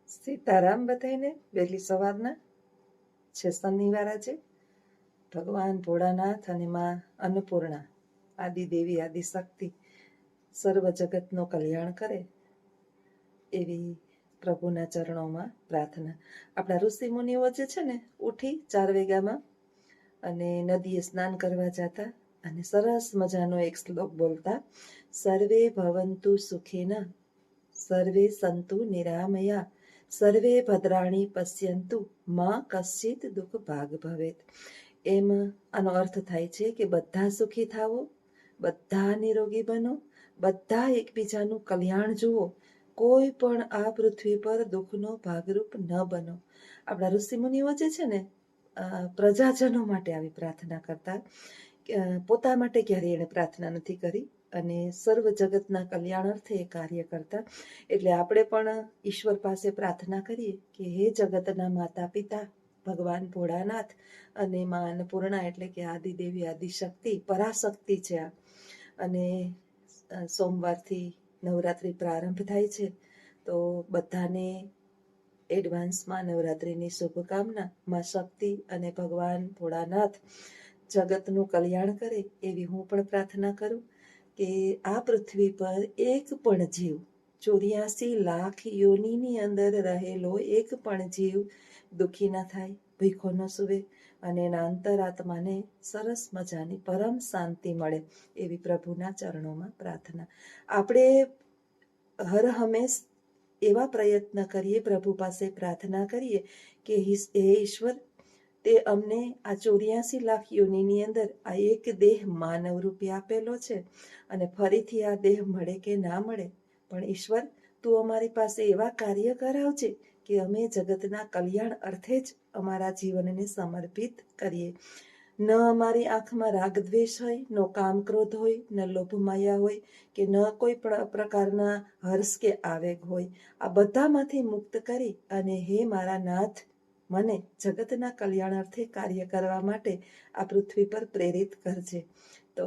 સીતારામ બધાઈને વહેલી સવારના છે શનિવાર આજે. ભગવાન ભોળાનાથ અને માં અન્નપૂર્ણા આદિદેવી આદિશક્તિ સર્વ જગતનું કલ્યાણ કરે એવી પ્રભુના ચરણોમાં પ્રાર્થના. આપણા ઋષિ મુનિઓ જે છે ને ઉઠી 4 વાગ્યામાં અને નદીએ સ્નાન કરવા જતા અને સરસ મજાનો એક શ્લોક બોલતા, સર્વે ભવંતુ સુખિનઃ સર્વે સંતુ નિરામયા સર્વે ભદ્રાણી પશ્યંતુ માં કશ્ચિત દુઃખ ભાગ ભવેત. એમ આનો અર્થ થાય છે કે બધા સુખી થાવો, બધા નિરોગી બનો, બધા એકબીજાનું કલ્યાણ જુઓ, કોઈ પણ આ પૃથ્વી પર દુઃખનો ભાગરૂપ ન બનો. આપણા ઋષિમુનિઓ જે છે ને પ્રજાજનો માટે આવી પ્રાર્થના કરતા, પોતા માટે ક્યારેય એને પ્રાર્થના નથી કરી અને સર્વ જગતના કલ્યાણ અર્થે એ કાર્ય કરતા. એટલે આપણે પણ ઈશ્વર પાસે પ્રાર્થના કરીએ કે હે જગતના માતા પિતા ભગવાન ભોળાનાથ અને માં અન્નપૂર્ણા એટલે કે આદિદેવી આદિશક્તિ પરાશક્તિ છે આ. અને સોમવારથી નવરાત્રિ પ્રારંભ થાય છે, તો બધાને એડવાન્સમાં નવરાત્રિની શુભકામના. માં શક્તિ અને ભગવાન ભોળાનાથ જગતનું કલ્યાણ કરે એવી હું પણ પ્રાર્થના કરું કે આ પૃથ્વી પર એક પણ જીવ 84 લાખ યોનિની અંદર રહેલો એક પણ જીવ દુઃખી ન થાય, ભૂખો ન સૂવે અને એના અંતરાત્માને સરસ મજાની પરમ શાંતિ મળે એવી પ્રભુના ચરણોમાં પ્રાર્થના. આપણે હર હંમેશ એવા પ્રયત્ન કરીએ, પ્રભુ પાસે પ્રાર્થના કરીએ કે હે ઈશ્વર, તે અમને આ 84 લાખ યોનિની અંદર આ એક દેહ માનવ રૂપે આપેલો છે અને ફરીથી આ દેહ મળે કે ના મળે, પણ ઈશ્વર તું અમારી પાસે એવા કાર્ય કરાવજે કે અમે જગતના કલ્યાણ અર્થે જ અમારા જીવનને સમર્પિત કરીએ. ન અમારી આંખમાં રાગ દ્વેષ હોય, ન કામ ક્રોધ હોય, ન લોભ માયા હોય કે ન કોઈ પણ પ્રકારના હર્ષ કે આવેગ હોય. આ બધામાંથી મુક્ત કરી અને હે મારા નાથ, મને જગતના કલ્યાણ અર્થે કાર્ય કરવા માટે આ પૃથ્વી પર પ્રેરિત કરજે. તો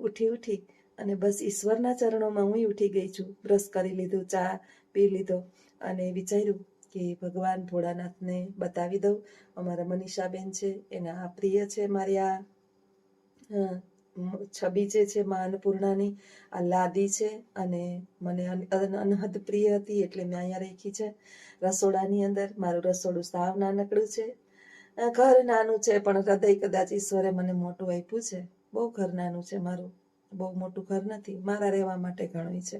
ઉઠી અને બસ ઈશ્વરના ચરણોમાં હું ઉઠી ગઈ છું. બ્રશ કરી લીધું, ચા પી લીધો અને વિચાર્યું કે ભગવાન ભોળાનાથને બતાવી દઉં. અમારા મનીષાબેન છે એના આ પ્રિય છે, મારી આ છબી જે છે માં અન્નપૂર્ણાની આ લાદી છે અને મને અનહદ પ્રિય હતી એટલે મેં અહીંયા રાખી છે રસોડાની અંદર. મારું રસોડું સાવ નાનકડું છે, ઘર નાનું છે પણ હૃદય કદાચ ઈશ્વરે મને મોટું આપ્યું છે. બહુ ઘર નાનું છે મારું, બહુ મોટું ઘર નથી, મારા રહેવા માટે ઘણું છે.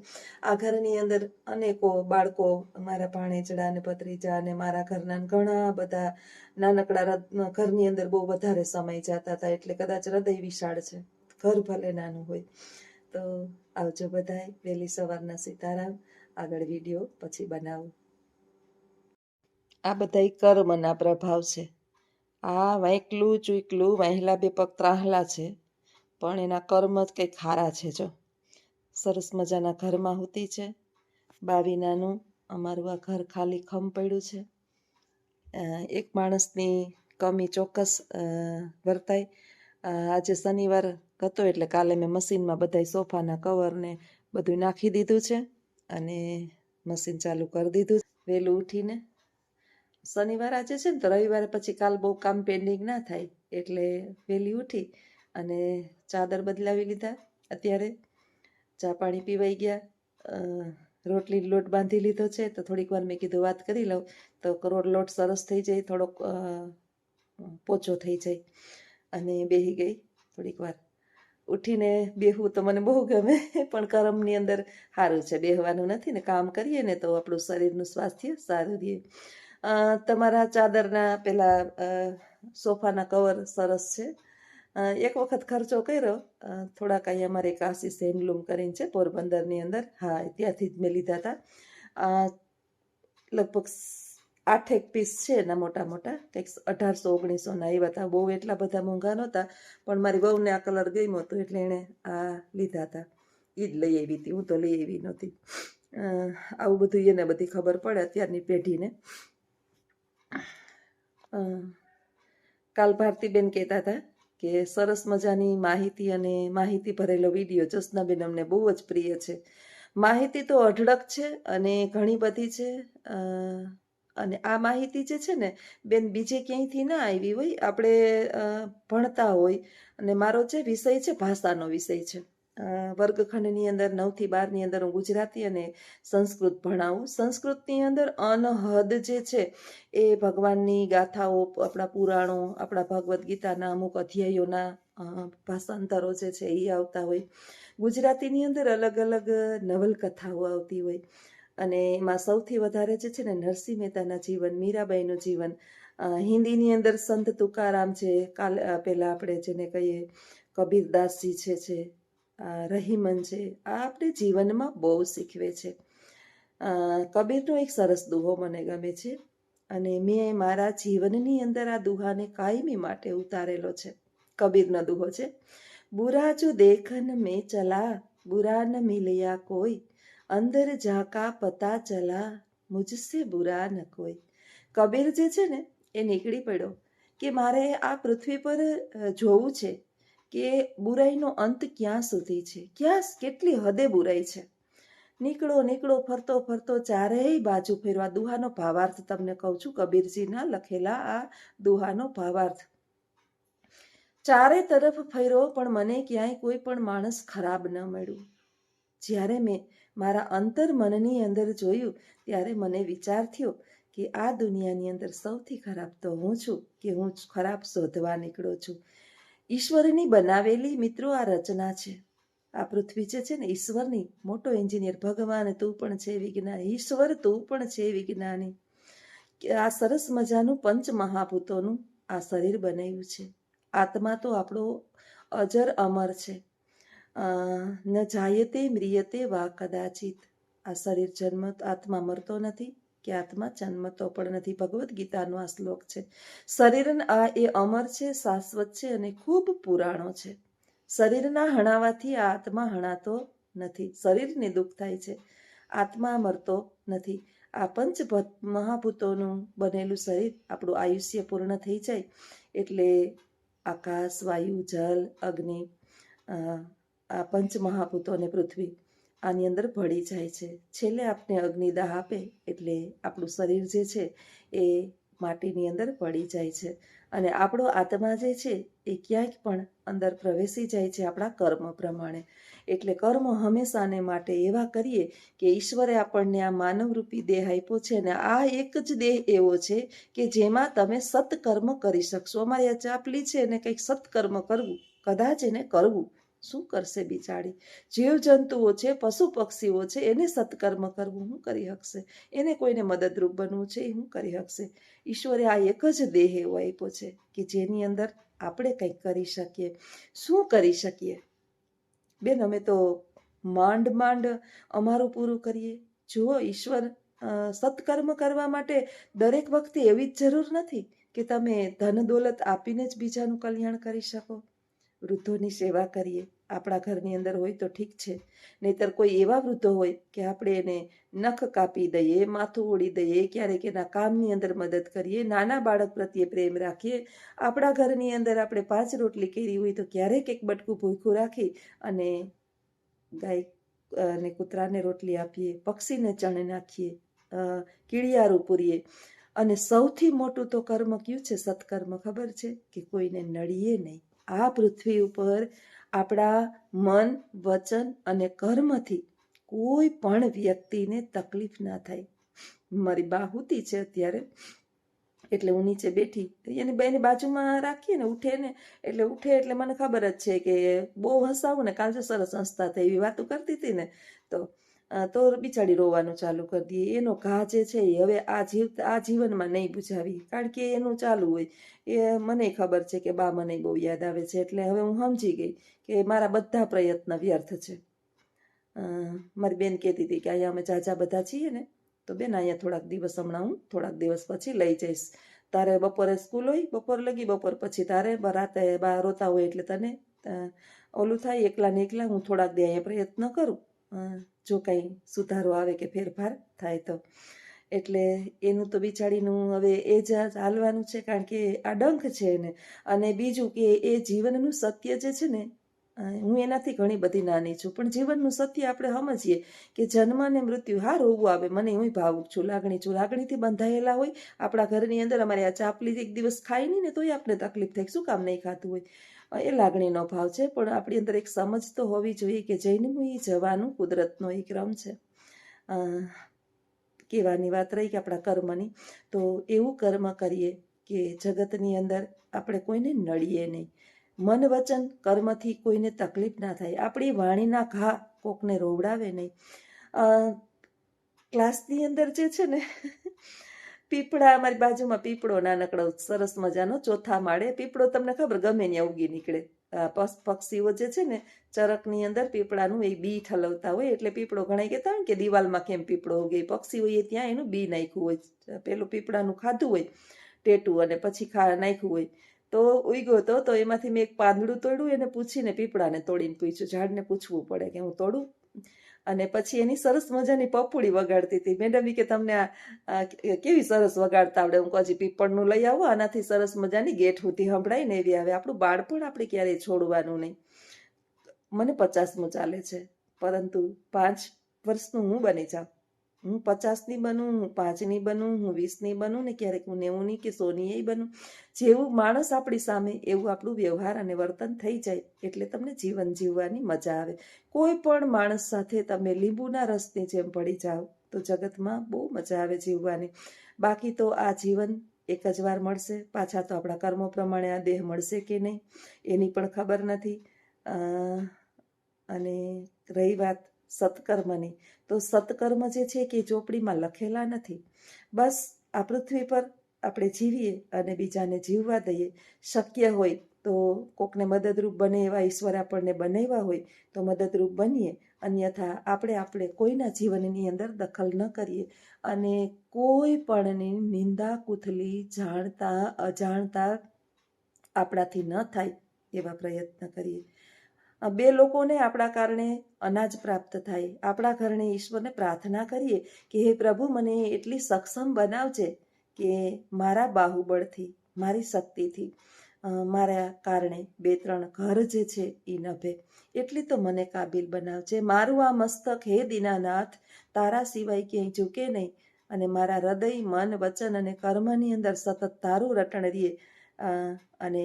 આ ઘરની અંદર અનેકો બાળકો, મારા ભાણેજડા અને ભત્રીજા અને મારા ઘરના ઘણા બધા નાનકડા ઘરની અંદર બહુ વધારે સમય જતા હતા, એટલે કદાચ હૃદય વિશાળ છે, ઘર ભલે નાનું હોય. તો આવજો બધાય, વહેલી સવારના સીતારામ. આગળ વિડીયો પછી બનાવું. આ બધાય કર્મના પ્રભાવ છે. આ વાંકલું ચૂકલું વાહેલા 2 પગ ત્રાહલા છે, પણ એના કર્મ જ કંઈક ખારા છે. જો સરસ મજાના ઘરમાં હોતી છે, બાવીનાનું અમારું આ ઘર ખાલી ખમ પડ્યું છે. એક માણસની કમી ચોક્કસ વર્તાય. આજે શનિવાર હતો એટલે કાલે મેં મશીનમાં બધાય સોફાના કવરને બધું નાખી દીધું છે અને મશીન ચાલુ કરી દીધું વહેલું ઉઠીને. શનિવાર આજે છે ને, તો રવિવારે પછી કાલ બહુ કામ પેન્ડિંગ ના થાય એટલે વહેલી ઉઠી અને ચાદર બદલાવી લીધા. અત્યારે ચા પાણી પીવાઈ ગયા, રોટલી લોટ બાંધી લીધો છે, તો થોડીક વાર મેં કીધું વાત કરી લઉં તો લોટ સરસ થઈ જાય, થોડોક પોચો થઈ જાય અને બેહી ગઈ થોડીક વાર. ઉઠીને બેહવું તો મને બહુ ગમે, પણ કર્મની અંદર સારું છે, બેહવાનું નથી ને. કામ કરીએ ને તો આપણું શરીરનું સ્વાસ્થ્ય સારું રહે. તમારા ચાદરના પેલા સોફાના કવર સરસ છે. એક વખત ખર્ચો કર્યો, થોડાક અહીંયા અમારે એક આશીષ હેન્ડલૂમ કરીને છે પોરબંદરની અંદર, હા ત્યાંથી જ મેં લીધા હતા. લગભગ 8 પીસ છે એના મોટા મોટા, કંઈક 1800-1900 આવ્યા હતા. બહુ એટલા બધા મોંઘા નહોતા, પણ મારી વહુને આ કલર ગમ્યો હતો એટલે એણે આ લીધા હતા. એ જ લઈ આવી હતી, હું તો લઈ આવી નહોતી. આવું બધું એને બધી ખબર પડે અત્યારની પેઢીને. કાલ ભારતીબેન કહેતા હતા કે સરસ મજાની માહિતી અને માહિતી ભરેલો વિડીયો જસનાબેન અમને બહુ જ પ્રિય છે. માહિતી તો અઢળક છે અને ઘણી બધી છે. અને આ માહિતી જે છે ને બેન બીજે ક્યાંયથી ના આવી હોય, આપણે ભણતા હોય. અને મારો જે વિષય છે ભાષાનો વિષય છે. વર્ગખંડની અંદર 9 થી 12ની અંદર હું ગુજરાતી અને સંસ્કૃત ભણાવું. સંસ્કૃતની અંદર અનહદ જે છે એ ભગવાનની ગાથાઓ, આપણા પુરાણો, આપણા ભગવદ્ ગીતાના અમુક અધ્યાયોના ભાષાંતરો જે છે એ આવતા હોય. ગુજરાતીની અંદર અલગ અલગ નવલકથાઓ આવતી હોય. અને એમાં સૌથી વધારે જે છે ને નરસિંહ મહેતાના જીવન, મીરાબાઈનું જીવન. હિન્દીની અંદર સંત તુકારામ છે, પેલા આપણે જેને કહીએ કબીરદાસજી છે, રહીમન છે. આ આપણે જીવનમાં બહુ શીખવે છે. કબીરનો એક સરસ દુહો મને ગમે છે અને મેં મારા જીવનની અંદર આ દુહાને કાયમી માટે ઉતારેલો છે. કબીરનો દુહો છે, બુરા જો દેખન મેં ચલા, બુરા ન મિલયા કોઈ, અંદર ઝાકા પતા ચલા, મુझसे બુરા ન કોઈ. કબીર જે છે ને એ નીકળી પડ્યો કે મારે આ પૃથ્વી પર જોવું છે કે બુરાઈનો અંત ક્યાં સુધી છે, કેટલી હદે બુરાઈ છે. નીકળો ફરતો ફરતો ચારેય બાજુ ફેરવા. દુહાનો ભાવાર્થ તમને કહું છું, કબીરજીના લખેલા આ દુહાનો ભાવાર્થ. ચારે તરફ ફર્યો પણ મને ક્યાંય કોઈ પણ માણસ ખરાબ ન મળ્યું. જ્યારે મેં મારા અંતર મનની અંદર જોયું ત્યારે મને વિચાર થયો કે આ દુનિયાની અંદર સૌથી ખરાબ તો હું છું, કે હું ખરાબ શોધવા નીકળો છું. ઈશ્વરની બનાવેલી મિત્રો આ રચના છે. આ પૃથ્વી જે છે ને ઈશ્વરની, મોટો એન્જિનિયર ભગવાન તું પણ છે વિજ્ઞાની, ઈશ્વર તું પણ છે વિજ્ઞાની. આ સરસ મજાનું પંચ મહાભૂતોનું આ શરીર બનાવ્યું છે. આત્મા તો આપણો અજર અમર છે. ન જાયતે મ્રિયતે વા કદાચિત. આ શરીર આત્મા મરતો નથી કે આત્મા જન્મતો પણ નથી. ભગવદ્ ગીતાનો આ શ્લોક છે. શરીર આ એ અમર છે, શાશ્વત છે અને ખૂબ પુરાણો છે. શરીરના હણાવાથી આ આત્મા હણાતો નથી. શરીરને દુઃખ થાય છે, આત્મા મરતો નથી. આ પંચ મહાભૂતોનું બનેલું શરીર, આપણું આયુષ્ય પૂર્ણ થઈ જાય એટલે આકાશ, વાયુ, જલ, અગ્નિ, આ પંચ મહાભૂતો અને પૃથ્વી આની અંદર ભળી જાય છે. છેલ્લે આપણે અગ્નિદાહ આપે એટલે આપણું શરીર જે છે એ માટીની અંદર પડી જાય છે. અને આપણો આત્મા જે છે એ ક્યાંક પણ અંદર પ્રવેશી જાય છે આપણા કર્મ પ્રમાણે. એટલે કર્મ હંમેશાને માટે એવા કરીએ કે ઈશ્વરે આપણને આ માનવરૂપી દેહ આપ્યો છે અને આ એક જ દેહ એવો છે કે જેમાં તમે સત્કર્મ કરી શકશો. અમારી આ ચાપલી છે એને કંઈક સત્કર્મ કરવું, કદાચ એને કરવું, શું કરશે બિચારી? જીવજંતુઓ છે, પશુ પક્ષીઓ છે, એને સત્કર્મ કરવું શું કરી શકશે? એને કોઈને મદદરૂપ બનવું છે એ શું કરી શકશે? ઈશ્વરે આ એક જ દેહ એવો આપ્યો છે કે જેની અંદર આપણે કંઈક કરી શકીએ. શું કરી શકીએ બેન? અમે તો માંડ અમારું પૂરું કરીએ. જુઓ, ઈશ્વર સત્કર્મ કરવા માટે દરેક વખતે એવી જ જરૂર નથી કે તમે ધન દોલત આપીને જ બીજાનું કલ્યાણ કરી શકો. વૃદ્ધોની સેવા કરીએ, આપણા ઘરની અંદર હોય તો ઠીક છે, નહીતર કોઈ એવા વૃદ્ધો હોય કે આપણે એને નખ કાપી દઈએ, માથું ઓળી દઈએ, ક્યારેક એના કામની અંદર મદદ કરીએ, નાના બાળક પ્રત્યે પ્રેમ રાખીએ. આપણા ઘરની અંદર આપણે 5 રોટલી કરી હોય તો ક્યારેક એક બટકું ભૂખું રાખી અને ગાય અને કૂતરાને રોટલી આપીએ, પક્ષીને ચણ નાખીએ, કીડિયારું પૂરીએ. અને સૌથી મોટું તો કર્મ કયું છે? સત્કર્મ. ખબર છે કે કોઈને નડીએ નહીં. આ પૃથ્વી ઉપર આપણા મન, વચન અને કર્મથી કોઈ પણ વ્યક્તિને તકલીફ ના થાય. મારી બા હુતી છે અત્યારે, એટલે હું નીચે બેઠી, એની બેની બાજુમાં રાખીએ ને, ઉઠે એટલે મને ખબર જ છે કે બહુ હસાવું ને, કાલ જો સરસ હસતા થઈ એવી વાતો કરતી હતી ને તો બિચારી રોવાનું ચાલુ કરી દઈએ. એનો ઘા જે છે એ હવે આ જીવનમાં નહીં બુઝાવી, કારણ કે એનું ચાલુ હોય. એ મને ખબર છે કે બા મને બહુ યાદ આવે છે, એટલે હવે હું સમજી ગઈ કે મારા બધા પ્રયત્ન વ્યર્થ છે. મારી બેન કહેતી હતી કે અહીંયા અમે જાજા બધા છીએ ને તો બેન અહીંયા થોડાક દિવસ પછી લઈ જઈશ. તારે બપોરે સ્કૂલ હોય, બપોર લગી, બપોર પછી તારે રાતે બા રોતા હોય એટલે તને ઓલું થાય, એકલા ને એકલા હું થોડાક દે અહીંયા પ્રયત્ન કરું, જો કંઈ સુધારો આવે કે ફેરફાર થાય તો. એટલે એનું તો બિચારીનું હવે એ જ હાલવાનું છે, કારણ કે આ ડંખ છે એને. અને બીજું કે એ જીવનનું સત્ય જે છે ને હું એનાથી ઘણી બધી નાની છું, પણ જીવનનું સત્ય આપણે સમજીએ કે જન્મ અને મૃત્યુ, હા રોવું આવે, મને હું ભાવુક છું, લાગણીથી બંધાયેલા હોય. આપણા ઘરની અંદર અમારે આ ચાપલી એક દિવસ ખાઈ નહીં ને તોય આપણે તકલીફ થાય, શું કામ નહીં ખાતું હોય, એ લાગણીનો ભાવ છે. પણ આપણી અંદર એક સમજ તો હોવી જોઈએ કે જઈને એ જવાનું કુદરતનો એક ક્રમ છે. કહેવાની વાત રહી કે આપણા કર્મની, તો એવું કર્મ કરીએ કે જગતની અંદર આપણે કોઈને નડીએ નહીં. મન વચન કર્મથી કોઈને તકલીફ ના થાય, આપણી વાણીના ઘા કોકને રોવડાવે નહીં. ક્લાસની અંદર જે છે ને પીપળા, અમારી બાજુમાં પીપળો નાનકડો સરસ મજાનો, ચોથા માળે પીપળો, તમને ખબર ગમે ત્યાં ઉગી નીકળે. પક્ષીઓ જે છે ને ચરકની અંદર પીપળાનું એ બી ઠલવતા હોય, એટલે પીપળો ઘણા કહેતા હોય કે દિવાલમાં કેમ પીપળો ઉગે, પક્ષીઓએ ત્યાં એનું બી નાખ્યું હોય, પેલું પીપળાનું ખાધું હોય ટેટું અને પછી નાખ્યું હોય, તો ઉગ્યો તો એમાંથી મેં એક પાંદડું તોડ્યું, એને પૂછીને પીપળાને તોડીને પૂછ્યું, ઝાડને પૂછવું પડે કે હું તોડું. અને પછી એની સરસ મજાની પપુડી વગાડતી હતી. મેડમ કે તમને આ કેવી સરસ વગાડતા આવડે? હું હજી પીપળનું લઈ આવો, આનાથી સરસ મજાની ગેઠ સુધી સંભળાય ને એવી આવે. આપણું બાળપણ આપણે ક્યારેય છોડવાનું નહીં. મને 50મું ચાલે છે, પરંતુ 5 વર્ષનું હું બની જાઉં, હું 50ની બનું, હું 5ની બનું, હું 20ની બનું ને ક્યારેક હું 90ની કે 100ની બનું. જેવું માણસ આપણી સામે એવું આપણું વ્યવહાર અને વર્તન થઈ જાય એટલે તમને જીવન જીવવાની મજા આવે. કોઈ પણ માણસ સાથે તમે લીંબુના રસની જેમ પડી જાઓ તો જગતમાં બહુ મજા આવે જીવવાની. બાકી તો આ જીવન એક જ વાર મળશે, પાછા તો આપણા કર્મો પ્રમાણે આ દેહ મળશે કે નહીં એની પણ ખબર નથી. અને રહી વાત સત્કર્મની, તો સત્કર્મ જે છે કે ચોપડીમાં લખેલા નથી. બસ આ પૃથ્વી પર આપણે જીવીએ અને બીજાને જીવવા દઈએ. શક્ય હોય તો કોકને મદદરૂપ બને એવા ઈશ્વર આપણને બનાવ્યા હોય તો મદદરૂપ બનીએ, અન્યથા આપણે કોઈના જીવનની અંદર દખલ ન કરીએ અને કોઈ પણની નિંદા કુથલી જાણતા અજાણતા આપણાથી ન થાય એવા પ્રયત્ન કરીએ. 2 લોકોને આપણા કારણે અનાજ પ્રાપ્ત થાય, આપણા કારણે ઈશ્વરને પ્રાર્થના કરીએ કે હે પ્રભુ મને એટલી સક્ષમ બનાવજે કે મારા બાહુબળથી, મારી શક્તિથી મારા કારણે 2-3 ઘર જે છે એ નભે, એટલી તો મને કાબિલ બનાવજે. મારું આ મસ્તક હે દીનાનાથ તારા સિવાય ક્યાંય ઝૂકે નહીં, અને મારા હૃદય, મન, વચન અને કર્મની અંદર સતત તારું રટણ રહીએ, અને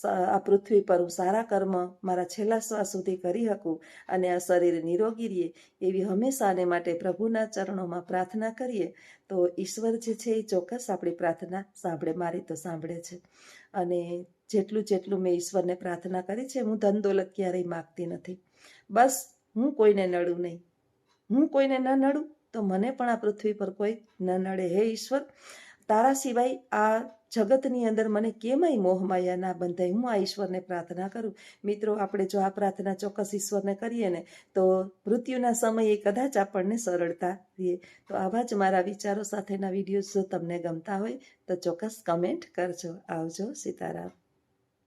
આ પૃથ્વી પર હું સારા કર્મ મારા છેલ્લા શ્વાસ સુધી કરી શકું અને આ શરીર નિરોગી રહે એવી હંમેશાને માટે પ્રભુના ચરણોમાં પ્રાર્થના કરીએ તો ઈશ્વર જે છે એ ચોક્કસ આપણી પ્રાર્થના સાંભળે. મારી તો સાંભળે છે. અને જેટલું મેં ઈશ્વરને પ્રાર્થના કરી છે, હું ધન દોલત ક્યારેય માગતી નથી. બસ હું કોઈને નડું નહીં, હું કોઈને ન નડું તો મને પણ આ પૃથ્વી પર કોઈ ન નડે. હે ઈશ્વર, તારા સિવાય આ જગતની અંદર મને કેમય મોહમાયા ના બંધાય, હું આ ઈશ્વરને પ્રાર્થના કરું. મિત્રો, આપણે જો આ પ્રાર્થના ચોક્કસ ઈશ્વરને કરીએ ને તો મૃત્યુના સમયે કદાચ આપણને સરળતા રહે. તો આવા જ મારા વિચારો સાથેના વિડીયો જો તમને ગમતા હોય તો ચોક્કસ કમેન્ટ કરજો. આવજો. સીતારામ.